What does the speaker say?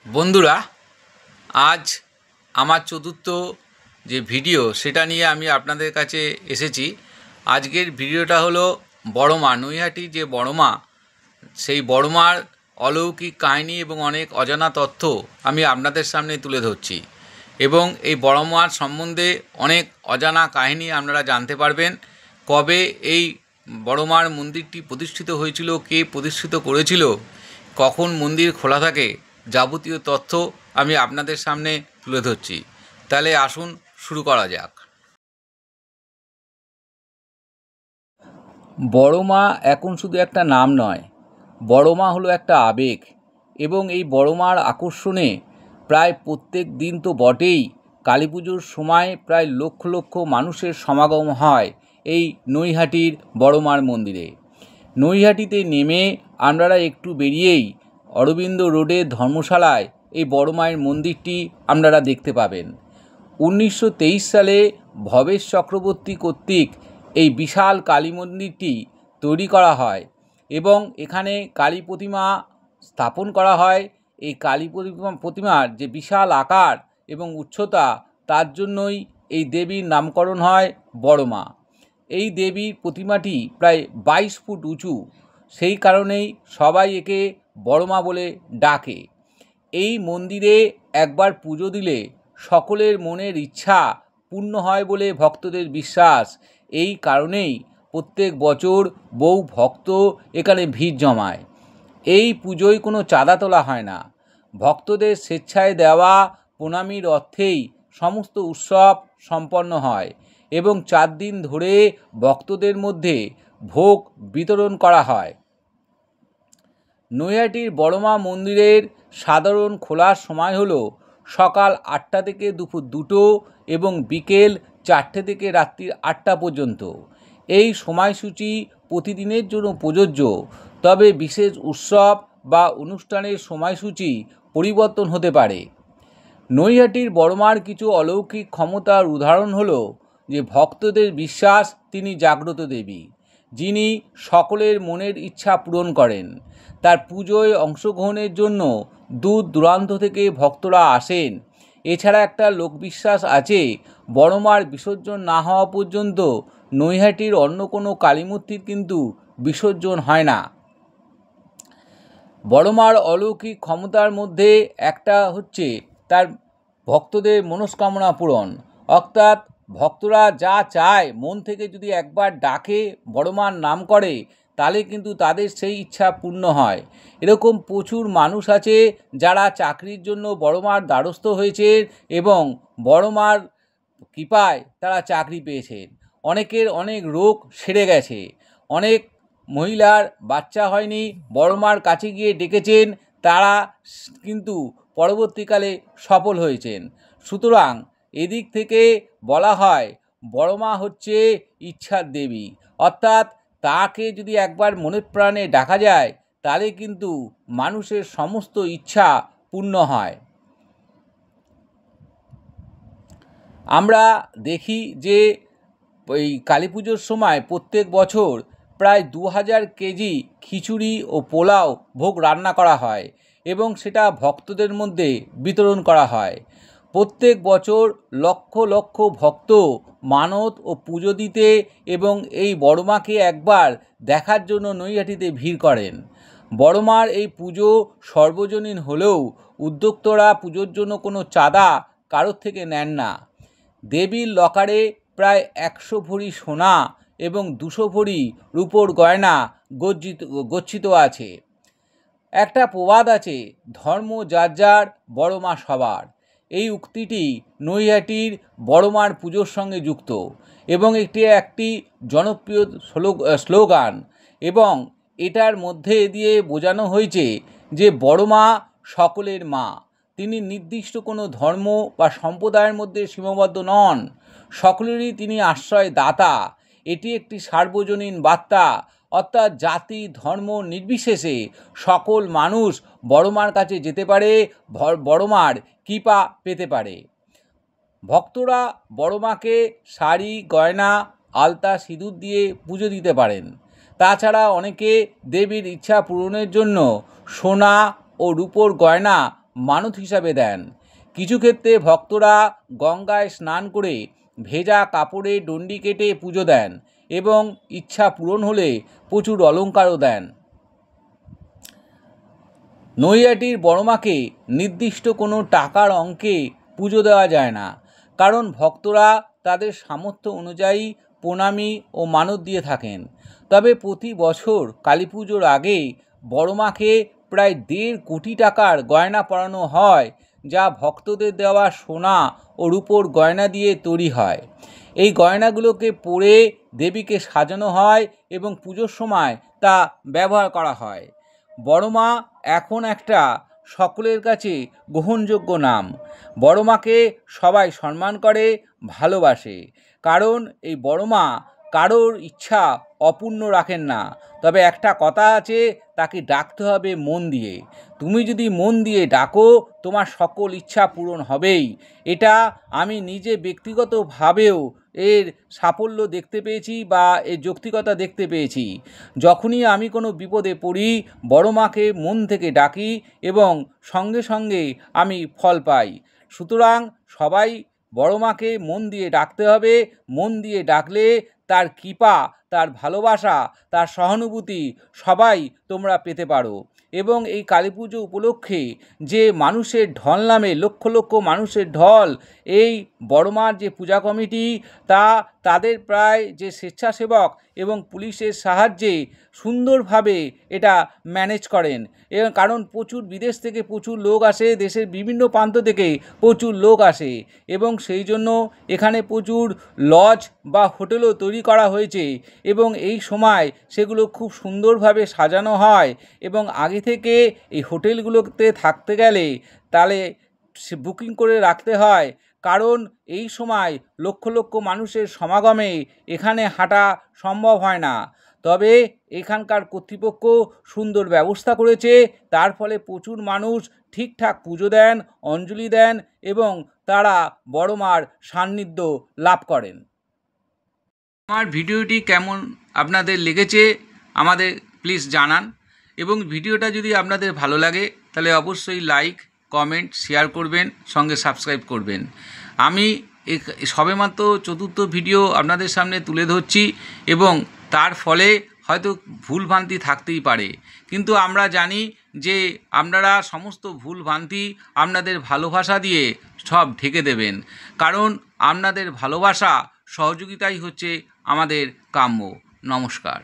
বন্ধুরা, আজ আমার চতুর্থ যে ভিডিও সেটা নিয়ে আমি আপনাদের কাছে এসেছি। আজকের ভিডিওটা হলো বড়মা, নৈহাটির যে বড়মা, সেই বড়মার অলৌকিক কাহিনী এবং অনেক অজানা তথ্য আমি আপনাদের সামনে তুলে ধরছি। এবং এই বড়মার সম্বন্ধে অনেক অজানা কাহিনী আপনারা জানতে পারবেন। কবে এই বড়মার মন্দিরটি প্রতিষ্ঠিত হয়েছিল, কে প্রতিষ্ঠিত করেছিল, কখন মন্দির খোলা থাকে, যাবতীয় তথ্য আমি আপনাদের সামনে তুলে ধরছি। তাহলে আসুন শুরু করা যাক। বড়মা এখন শুধু একটা নাম নয়, বড়মা হলো একটা আবেগ। এবং এই বড়মার আকর্ষণে প্রায় প্রত্যেক দিন তো বটেই, কালী পুজোর সময় প্রায় লক্ষ লক্ষ মানুষের সমাগম হয় এই নৈহাটির বড়মার মন্দিরে। নৈহাটিতে নেমে আপনারা একটু বেরিয়েই অরবিন্দ রোডের ধর্মশালায় এই বড়মায়ের মন্দিরটি আপনারা দেখতে পাবেন। 1923 সালে ভবেশ চক্রবর্তী কর্তৃক এই বিশাল কালী মন্দিরটি তৈরি করা হয় এবং এখানে কালী প্রতিমা স্থাপন করা হয়। এই কালী প্রতিমার যে বিশাল আকার এবং উচ্চতা, তার জন্যই এই দেবীর নামকরণ হয় বড়মা। এই দেবীর প্রতিমাটি প্রায় 22 ফুট উঁচু, সেই কারণেই সবাই একে বড়মা বলে ডাকে। এই মন্দিরে একবার পুজো দিলে সকলের মনের ইচ্ছা পূর্ণ হয় বলে ভক্তদের বিশ্বাস। এই কারণেই প্রত্যেক বছর বহু ভক্ত এখানে ভিড় জমায়। এই পুজোয় কোনো চাঁদা তোলা হয় না, ভক্তদের স্বেচ্ছায় দেওয়া প্রণামীর অর্থেই সমস্ত উৎসব সম্পন্ন হয় এবং 4 দিন ধরে ভক্তদের মধ্যে ভোগ বিতরণ করা হয়। নৈহাটির বড়মা মন্দিরের সাধারণ খোলার সময় হলো সকাল 8টা থেকে দুপুর 2টো এবং বিকেল 4টে থেকে রাত্রি 8টা পর্যন্ত। এই সময়সূচি প্রতিদিনের জন্য প্রযোজ্য, তবে বিশেষ উৎসব বা অনুষ্ঠানের সময়সূচি পরিবর্তন হতে পারে। নৈহাটির বড়মার কিছু অলৌকিক ক্ষমতার উদাহরণ হলো যে ভক্তদের বিশ্বাস তিনি জাগ্রত দেবী, যিনি সকলের মনের ইচ্ছা পূরণ করেন। তার পুজোয় অংশগ্রহণের জন্য দূর দূরান্ত থেকে ভক্তরা আসেন। এছাড়া একটা লোকবিশ্বাস আছে, বড়মার বিসর্জন না হওয়া পর্যন্ত নৈহাটির অন্য কোনো কালীমূর্তির কিন্তু বিসর্জন হয় না। বড়মার অলৌকিক ক্ষমতার মধ্যে একটা হচ্ছে তার ভক্তদের মনস্কামনা পূরণ। অর্থাৎ ভক্তরা যা চায় মন থেকে যদি একবার ডাকে, বড়মার নাম করে, তাহলে কিন্তু তাদের সেই ইচ্ছা পূর্ণ হয়। এরকম প্রচুর মানুষ আছে যারা চাকরির জন্য বড়মার দ্বারস্থ হয়েছেন এবং বড়মার কৃপায় তারা চাকরি পেয়েছেন। অনেকের অনেক রোগ সেরে গেছে। অনেক মহিলার বাচ্চা হয়নি, বড়মার কাছে গিয়ে ডেকেছেন, তারা কিন্তু পরবর্তীকালে সফল হয়েছেন। সুতরাং এদিক থেকে বলা হয় বড়মা হচ্ছে ইচ্ছার দেবী। অর্থাৎ তাকে যদি একবার মনে প্রাণে ডাকা যায়, তাহলে কিন্তু মানুষের সমস্ত ইচ্ছা পূর্ণ হয়। আমরা দেখি যে ওই কালী পুজোর সময় প্রত্যেক বছর প্রায় 2000 কেজি খিচুড়ি ও পোলাও ভোগ রান্না করা হয় এবং সেটা ভক্তদের মধ্যে বিতরণ করা হয়। প্রত্যেক বছর লক্ষ লক্ষ ভক্ত মানত ও পুজো দিতে এবং এই বড়মাকে একবার দেখার জন্য নৈহাটিতে ভিড় করেন। বড়মার এই পুজো সর্বজনীন হলেও উদ্যোক্তরা পুজোর জন্য কোনো চাঁদা কারোর থেকে নেন না। দেবীর লকারে প্রায় 100 ভরি সোনা এবং 200 ভরি রূপোর গয়না গচ্ছিত আছে। একটা প্রবাদ আছে, ধর্ম যার যার, বড়মা সবার। এই উক্তিটি নৈহাটির বড়মার পুজোর সঙ্গে যুক্ত এবং এটি একটি জনপ্রিয় স্লোগান এবং এটার মধ্যে দিয়ে বোঝানো হয়েছে যে বড়মা সকলের মা। তিনি নির্দিষ্ট কোনো ধর্ম বা সম্প্রদায়ের মধ্যে সীমাবদ্ধ নন, সকলেরই তিনি আশ্রয় দাতা। এটি একটি সার্বজনীন বার্তা, অর্থাৎ জাতি ধর্ম নির্বিশেষে সকল মানুষ বড়মার কাছে যেতে পারে, বড়মার কৃপা পেতে পারে। ভক্তরা বড়মাকে শাড়ি গয়না আলতা সিঁদুর দিয়ে পুজো দিতে পারেন। তাছাড়া অনেকে দেবীর ইচ্ছা পূরণের জন্য সোনা ও রূপোর গয়না মানত হিসাবে দেন। কিছু ক্ষেত্রে ভক্তরা গঙ্গায় স্নান করে ভেজা কাপড়ে ডন্ডি কেটে পুজো দেন এবং ইচ্ছা পূরণ হলে প্রচুর অলঙ্কারও দেন। নৈহাটির বড়মাকে নির্দিষ্ট কোনো টাকার অঙ্কে পুজো দেওয়া যায় না, কারণ ভক্তরা তাদের সামর্থ্য অনুযায়ী প্রণামী ও মানত দিয়ে থাকেন। তবে প্রতি বছর কালী পুজোর আগে বড়মাকে প্রায় 1.5 কোটি টাকার গয়না পরানো হয়, যা ভক্তদের দেওয়া সোনা ও রূপোর গয়না দিয়ে তৈরি হয়। এই গয়নাগুলোকে পরে দেবীকে সাজানো হয় এবং পুজোর সময় তা ব্যবহার করা হয়। বড়মা এখন একটা সকলের কাছে গ্রহণযোগ্য নাম। বড়মাকে সবাই সম্মান করে, ভালোবাসে, কারণ এই বড়মা কারোর ইচ্ছা অপূর্ণ রাখেন না। তবে একটা কথা আছে, তাকে ডাকতে হবে মন দিয়ে। তুমি যদি মন দিয়ে ডাকো, তোমার সকল ইচ্ছা পূরণ হবেই। এটা আমি নিজে ব্যক্তিগতভাবেও এর সাফল্য দেখতে পেয়েছি বা এর যৌক্তিকতা দেখতে পেয়েছি। যখনই আমি কোনো বিপদে পড়ি, বড়মাকে মন থেকে ডাকি এবং সঙ্গে সঙ্গে আমি ফল পাই। সুতরাং সবাই বড়মাকে মন দিয়ে ডাকতে হবে। মন দিয়ে ডাকলে তার কৃপা, তার ভালোবাসা, তার সহানুভূতি সবাই তোমরা পেতে পারো। এবং এই কালী পুজো উপলক্ষে যে মানুষের ঢল নামে, লক্ষ লক্ষ মানুষের ঢল, এই বড়মার যে পূজা কমিটি তাদের প্রায় যে স্বেচ্ছাসেবক এবং পুলিশের সাহায্যে সুন্দরভাবে এটা ম্যানেজ করেন। এবং কারণ প্রচুর বিদেশ থেকে প্রচুর লোক আসে, দেশের বিভিন্ন প্রান্ত থেকে প্রচুর লোক আসে, এবং সেই জন্য এখানে প্রচুর লজ বা হোটেলও তৈরি করা হয়েছে এবং এই সময় সেগুলো খুব সুন্দরভাবে সাজানো হয়। এবং আগে থেকে এই হোটেলগুলোতে থাকতে গেলে তাহলে বুকিং করে রাখতে হয়, কারণ এই সময় লক্ষ লক্ষ মানুষের সমাগমে এখানে হাঁটা সম্ভব হয় না। তবে এখানকার কর্তৃপক্ষ সুন্দর ব্যবস্থা করেছে, তার ফলে প্রচুর মানুষ ঠিকঠাক পুজো দেন, অঞ্জলি দেন এবং তারা বড়মার সান্নিধ্য লাভ করেন। আমার ভিডিওটি কেমন আপনাদের লেগেছে আমাদের প্লিজ জানান, এবং ভিডিওটা যদি আপনাদের ভালো লাগে তাহলে অবশ্যই লাইক, কমেন্ট, শেয়ার করবেন, সঙ্গে সাবস্ক্রাইব করবেন। আমি সবেমাত্র 4র্থ ভিডিও আপনাদের সামনে তুলে ধরছি এবং তার ফলে হয়তো ভুলভ্রান্তি থাকতেই পারে, কিন্তু আমরা জানি যে আপনারা সমস্ত ভুলভ্রান্তি আপনাদের ভালোবাসা দিয়ে সব ঢেকে দেবেন, কারণ আপনাদের ভালোবাসা, সহযোগিতাই হচ্ছে আমাদের কাম্য। নমস্কার।